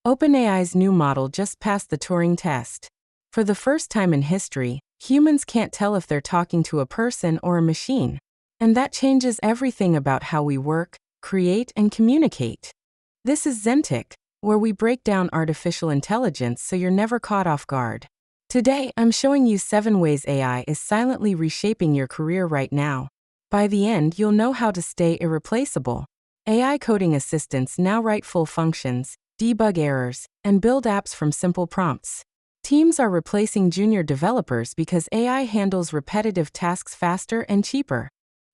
OpenAI's new model just passed the Turing test. For the first time in history, humans can't tell if they're talking to a person or a machine. And that changes everything about how we work, create, and communicate. This is Zentic, where we break down artificial intelligence so you're never caught off guard. Today, I'm showing you 7 ways AI is silently reshaping your career right now. By the end, you'll know how to stay irreplaceable. AI coding assistants now write full functions, debug errors, and build apps from simple prompts. Teams are replacing junior developers because AI handles repetitive tasks faster and cheaper.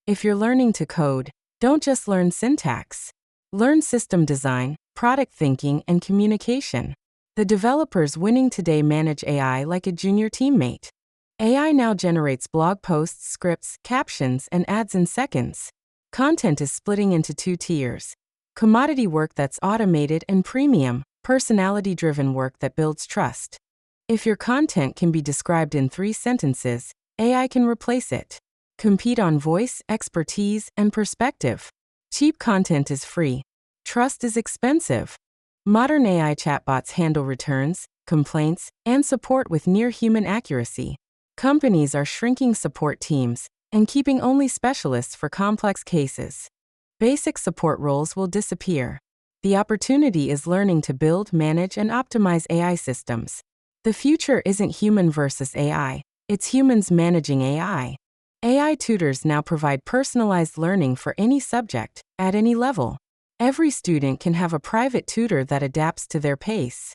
If you're learning to code, don't just learn syntax. Learn system design, product thinking, and communication. The developers winning today manage AI like a junior teammate. AI now generates blog posts, scripts, captions, and ads in seconds. Content is splitting into 2 tiers. Commodity work that's automated and premium, personality-driven work that builds trust. If your content can be described in 3 sentences, AI can replace it. Compete on voice, expertise, and perspective. Cheap content is free. Trust is expensive. Modern AI chatbots handle returns, complaints, and support with near-human accuracy. Companies are shrinking support teams and keeping only specialists for complex cases. Basic support roles will disappear. The opportunity is learning to build, manage, and optimize AI systems. The future isn't human versus AI, it's humans managing AI. AI tutors now provide personalized learning for any subject, at any level. Every student can have a private tutor that adapts to their pace.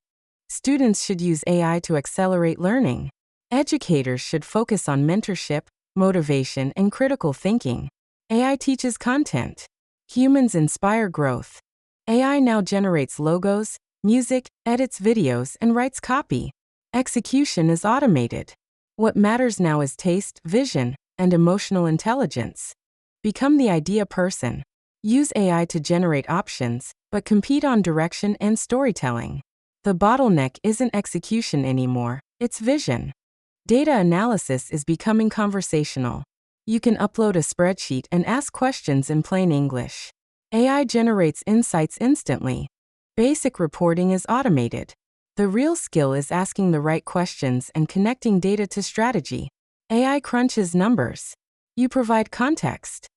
Students should use AI to accelerate learning. Educators should focus on mentorship, motivation, and critical thinking. AI teaches content. Humans inspire growth. AI now generates logos, music, edits videos, and writes copy. Execution is automated. What matters now is taste, vision, and emotional intelligence. Become the idea person. Use AI to generate options, but compete on direction and storytelling. The bottleneck isn't execution anymore, it's vision. Data analysis is becoming conversational. You can upload a spreadsheet and ask questions in plain English. AI generates insights instantly. Basic reporting is automated. The real skill is asking the right questions and connecting data to strategy. AI crunches numbers. You provide context.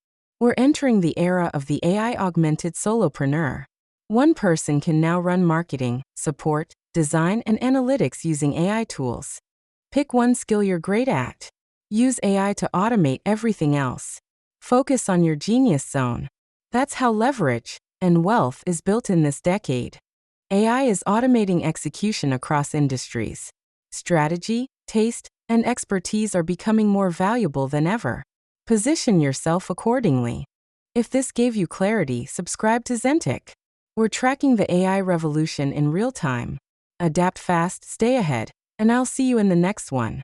We're entering the era of the AI-augmented solopreneur. One person can now run marketing, support, design, and analytics using AI tools. Pick one skill you're great at. Use AI to automate everything else. Focus on your genius zone. That's how leverage and wealth is built in this decade. AI is automating execution across industries. Strategy, taste, and expertise are becoming more valuable than ever. Position yourself accordingly. If this gave you clarity, subscribe to Zentic. We're tracking the AI revolution in real time. Adapt fast, stay ahead, and I'll see you in the next one.